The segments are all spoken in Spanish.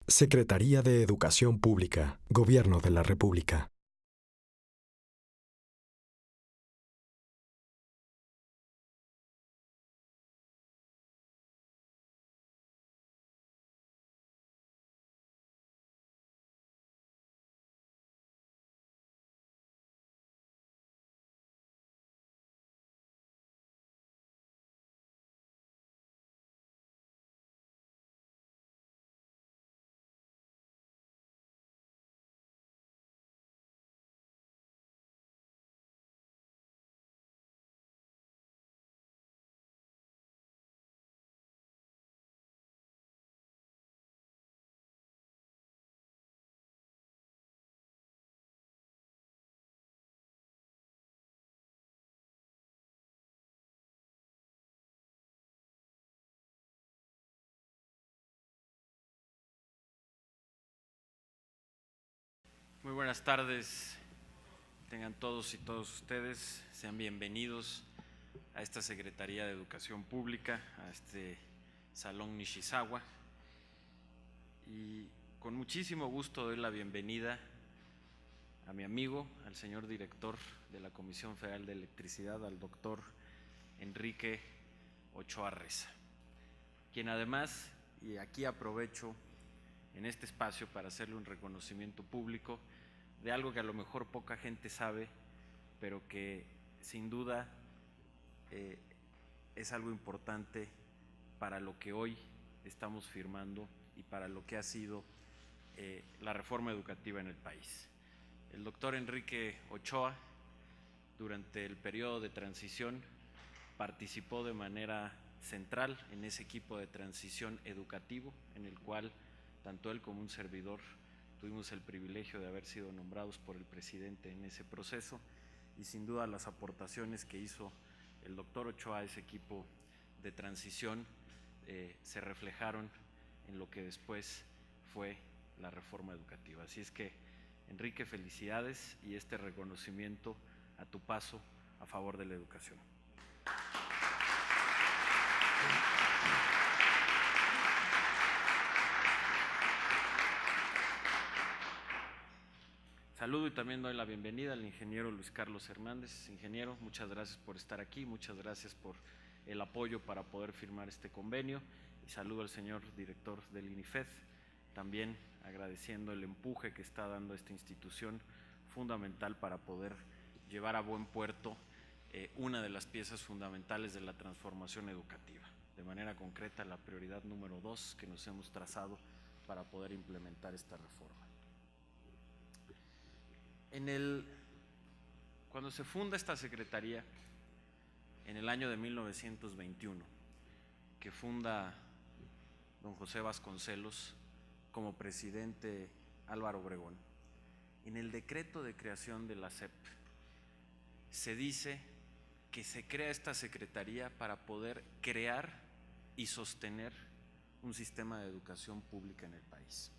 Secretaría de Educación Pública, Gobierno de la República. Muy buenas tardes, tengan todos y todas ustedes, sean bienvenidos a esta Secretaría de Educación Pública, a este Salón Nishizawa. Y con muchísimo gusto doy la bienvenida a mi amigo, al señor director de la Comisión Federal de Electricidad, al doctor Enrique Ochoa Reza, quien además, y aquí aprovecho en este espacio para hacerle un reconocimiento público de algo que a lo mejor poca gente sabe, pero que sin duda es algo importante para lo que hoy estamos firmando y para lo que ha sido la reforma educativa en el país. El doctor Enrique Ochoa, durante el periodo de transición, participó de manera central en ese equipo de transición educativo, en el cual tanto él como un servidor tuvimos el privilegio de haber sido nombrados por el presidente en ese proceso, y sin duda las aportaciones que hizo el doctor Ochoa a ese equipo de transición se reflejaron en lo que después fue la reforma educativa. Así es que, Enrique, felicidades y este reconocimiento a tu paso a favor de la educación. Saludo y también doy la bienvenida al ingeniero Luis Carlos Hernández. Ingeniero, muchas gracias por estar aquí, muchas gracias por el apoyo para poder firmar este convenio, y saludo al señor director del INIFED, también agradeciendo el empuje que está dando esta institución fundamental para poder llevar a buen puerto una de las piezas fundamentales de la transformación educativa, de manera concreta la prioridad número 2 que nos hemos trazado para poder implementar esta reforma. Cuando se funda esta secretaría, en el año de 1921, que funda don José Vasconcelos como presidente Álvaro Obregón, en el decreto de creación de la SEP se dice que se crea esta secretaría para poder crear y sostener un sistema de educación pública en el país.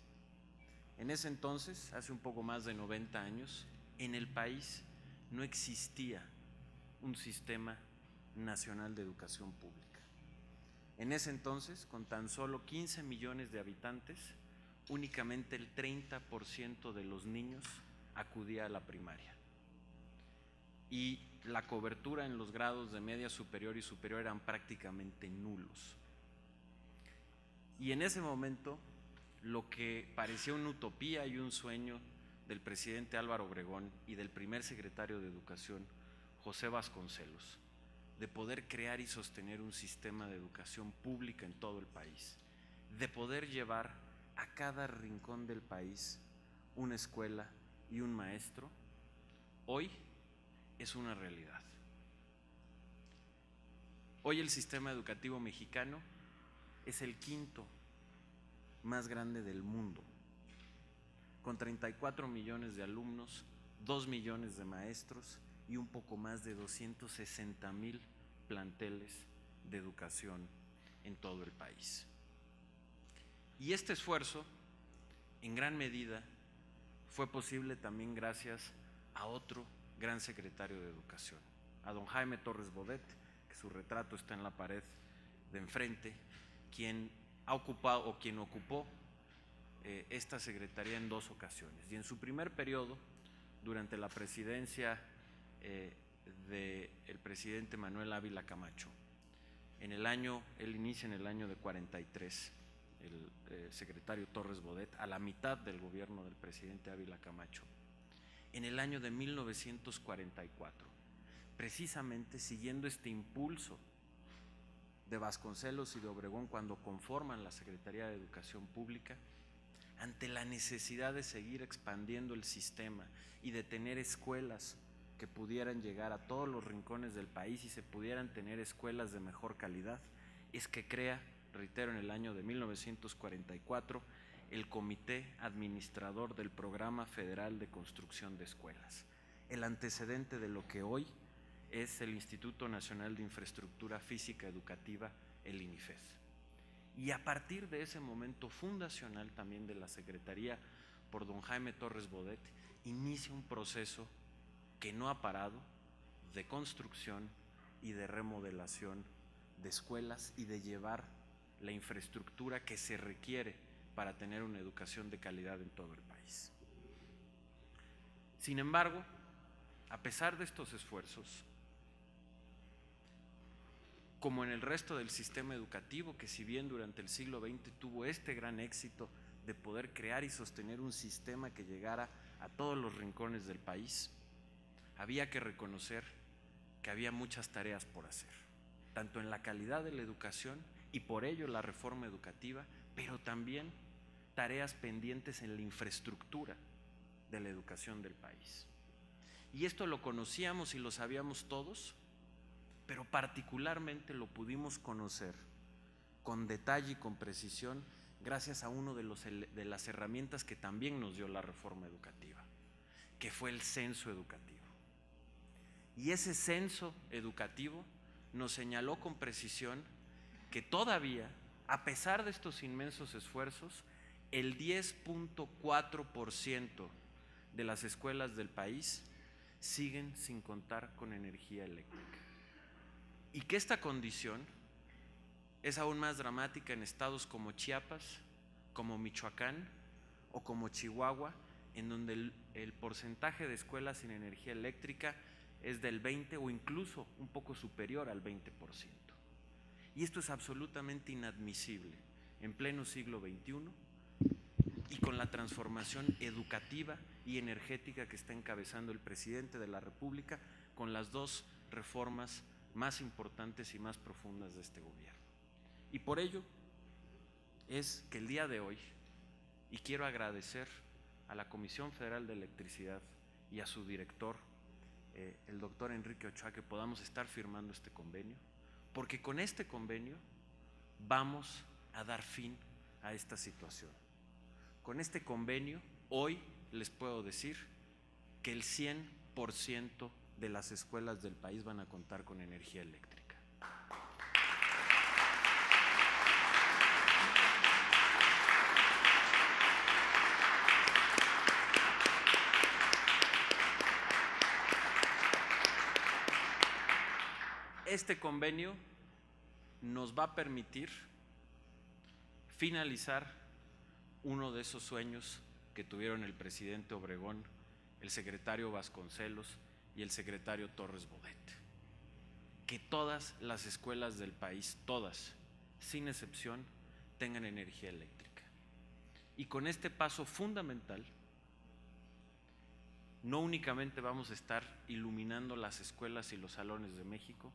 En ese entonces, hace un poco más de 90 años, en el país no existía un sistema nacional de educación pública. En ese entonces, con tan solo 15 millones de habitantes, únicamente el 30% de los niños acudía a la primaria. Y la cobertura en los grados de media superior y superior eran prácticamente nulos. Y en ese momento, lo que parecía una utopía y un sueño del presidente Álvaro Obregón y del primer secretario de Educación, José Vasconcelos, de poder crear y sostener un sistema de educación pública en todo el país, de poder llevar a cada rincón del país una escuela y un maestro, hoy es una realidad. Hoy el sistema educativo mexicano es el quinto más grande del mundo, con 34 millones de alumnos, 2 millones de maestros y un poco más de 260,000 planteles de educación en todo el país. Y este esfuerzo, en gran medida, fue posible también gracias a otro gran secretario de Educación, a don Jaime Torres Bodet, que su retrato está en la pared de enfrente, quien ha ocupado o quien ocupó esta secretaría en 2 ocasiones. Y en su primer periodo, durante la presidencia del presidente Manuel Ávila Camacho, él inicia en el año de 43, el secretario Torres Bodet, a la mitad del gobierno del presidente Ávila Camacho. En el año de 1944, precisamente siguiendo este impulso de Vasconcelos y de Obregón cuando conforman la Secretaría de Educación Pública, ante la necesidad de seguir expandiendo el sistema y de tener escuelas que pudieran llegar a todos los rincones del país y se pudieran tener escuelas de mejor calidad, es que crea, reitero, en el año de 1944, el Comité Administrador del Programa Federal de Construcción de Escuelas, el antecedente de lo que hoy es el Instituto Nacional de Infraestructura Física Educativa, el INIFED. Y a partir de ese momento fundacional también de la Secretaría por don Jaime Torres Bodet, inicia un proceso que no ha parado de construcción y de remodelación de escuelas y de llevar la infraestructura que se requiere para tener una educación de calidad en todo el país. Sin embargo, a pesar de estos esfuerzos, como en el resto del sistema educativo, que si bien durante el siglo XX tuvo este gran éxito de poder crear y sostener un sistema que llegara a todos los rincones del país, había que reconocer que había muchas tareas por hacer, tanto en la calidad de la educación y por ello la reforma educativa, pero también tareas pendientes en la infraestructura de la educación del país. Y esto lo conocíamos y lo sabíamos todos, pero particularmente lo pudimos conocer con detalle y con precisión gracias a uno de las herramientas que también nos dio la reforma educativa, que fue el censo educativo. Y ese censo educativo nos señaló con precisión que todavía, a pesar de estos inmensos esfuerzos, el 10.4% de las escuelas del país siguen sin contar con energía eléctrica. Y que esta condición es aún más dramática en estados como Chiapas, como Michoacán o como Chihuahua, en donde el porcentaje de escuelas sin energía eléctrica es del 20 o incluso un poco superior al 20%. Y esto es absolutamente inadmisible en pleno siglo XXI y con la transformación educativa y energética que está encabezando el presidente de la República con las 2 reformas más importantes y más profundas de este gobierno. Y por ello es que el día de hoy, y quiero agradecer a la Comisión Federal de Electricidad y a su director, el doctor Enrique Ochoa, que podamos estar firmando este convenio, porque con este convenio vamos a dar fin a esta situación. Con este convenio, hoy les puedo decir que el 100% de las escuelas del país van a contar con energía eléctrica. Este convenio nos va a permitir finalizar uno de esos sueños que tuvieron el presidente Obregón, el secretario Vasconcelos y el secretario Torres Bodet. Que todas las escuelas del país, todas, sin excepción, tengan energía eléctrica. Y con este paso fundamental, no únicamente vamos a estar iluminando las escuelas y los salones de México,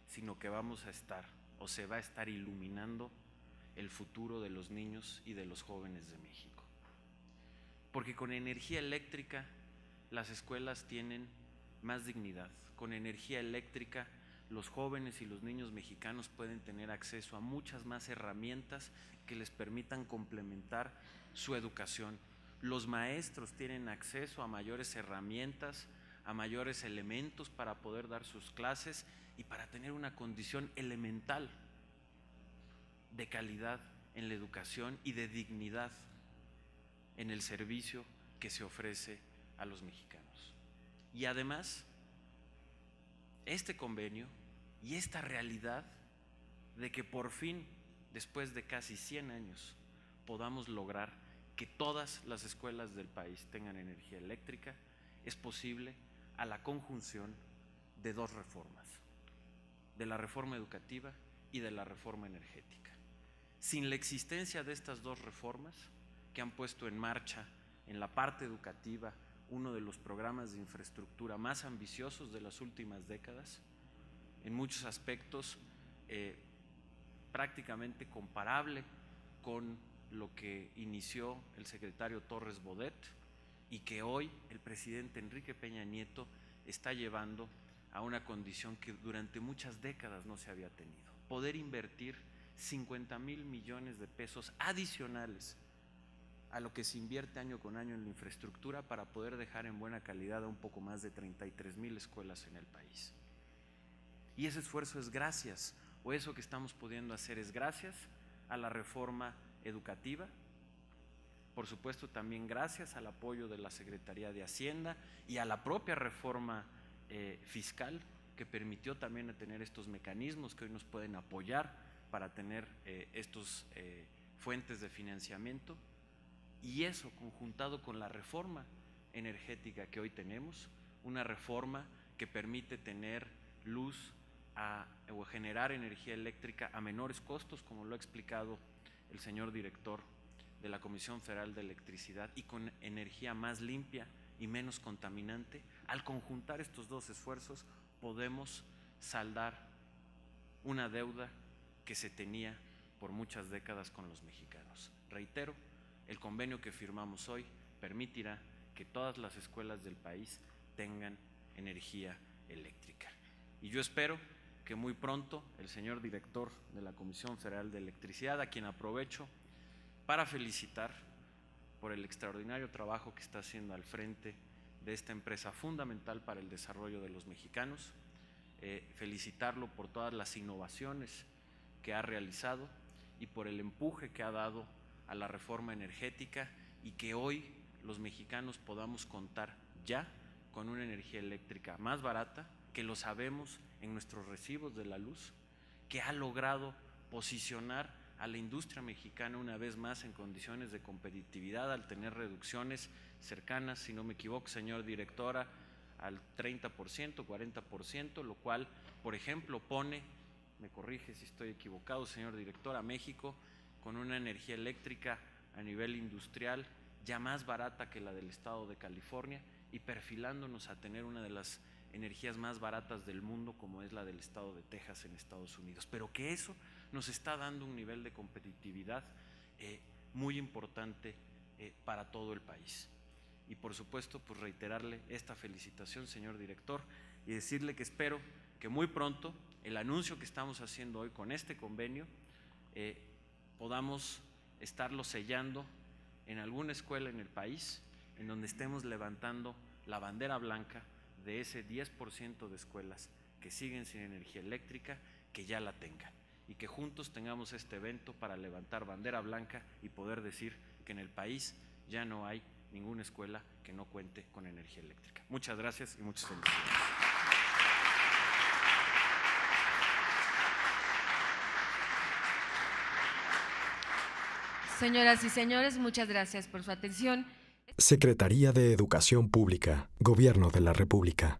sino que vamos a estar, o se va a estar iluminando el futuro de los niños y de los jóvenes de México. Porque con energía eléctrica las escuelas tienen más dignidad. Con energía eléctrica los jóvenes y los niños mexicanos pueden tener acceso a muchas más herramientas que les permitan complementar su educación. Los maestros tienen acceso a mayores herramientas, a mayores elementos para poder dar sus clases y para tener una condición elemental de calidad en la educación y de dignidad en el servicio que se ofrece a los mexicanos. Y además, este convenio y esta realidad de que por fin, después de casi 100 años, podamos lograr que todas las escuelas del país tengan energía eléctrica es posible a la conjunción de dos reformas, de la reforma educativa y de la reforma energética. Sin la existencia de estas dos reformas, que han puesto en marcha en la parte educativa uno de los programas de infraestructura más ambiciosos de las últimas décadas, en muchos aspectos prácticamente comparable con lo que inició el secretario Torres Bodet y que hoy el presidente Enrique Peña Nieto está llevando a una condición que durante muchas décadas no se había tenido. Poder invertir 50,000 millones de pesos adicionales a lo que se invierte año con año en la infraestructura para poder dejar en buena calidad a un poco más de 33,000 escuelas en el país. Y ese esfuerzo es gracias, o eso que estamos pudiendo hacer es gracias a la reforma educativa, por supuesto también gracias al apoyo de la Secretaría de Hacienda y a la propia reforma fiscal que permitió también tener estos mecanismos que hoy nos pueden apoyar para tener estos fuentes de financiamiento, y eso conjuntado con la reforma energética que hoy tenemos, una reforma que permite tener luz o generar energía eléctrica a menores costos, como lo ha explicado el señor director de la Comisión Federal de Electricidad, y con energía más limpia y menos contaminante. Al conjuntar estos dos esfuerzos podemos saldar una deuda que se tenía por muchas décadas con los mexicanos. Reitero, el convenio que firmamos hoy permitirá que todas las escuelas del país tengan energía eléctrica. Y yo espero que muy pronto el señor director de la Comisión Federal de Electricidad, a quien aprovecho para felicitar por el extraordinario trabajo que está haciendo al frente de esta empresa fundamental para el desarrollo de los mexicanos, felicitarlo por todas las innovaciones que ha realizado y por el empuje que ha dado a la reforma energética, y que hoy los mexicanos podamos contar ya con una energía eléctrica más barata, que lo sabemos en nuestros recibos de la luz, que ha logrado posicionar a la industria mexicana una vez más en condiciones de competitividad al tener reducciones cercanas, si no me equivoco, señor directora, al 30%, 40%, lo cual, por ejemplo, pone, me corrige si estoy equivocado, señor director, a México con una energía eléctrica a nivel industrial ya más barata que la del estado de California y perfilándonos a tener una de las energías más baratas del mundo como es la del estado de Texas en Estados Unidos, pero que eso nos está dando un nivel de competitividad muy importante para todo el país. Y por supuesto, pues reiterarle esta felicitación, señor director, y decirle que espero que muy pronto el anuncio que estamos haciendo hoy con este convenio podamos estarlo sellando en alguna escuela en el país, en donde estemos levantando la bandera blanca de ese 10% de escuelas que siguen sin energía eléctrica, que ya la tengan, y que juntos tengamos este evento para levantar bandera blanca y poder decir que en el país ya no hay ninguna escuela que no cuente con energía eléctrica. Muchas gracias y muchas felicidades. Señoras y señores, muchas gracias por su atención. Secretaría de Educación Pública, Gobierno de la República.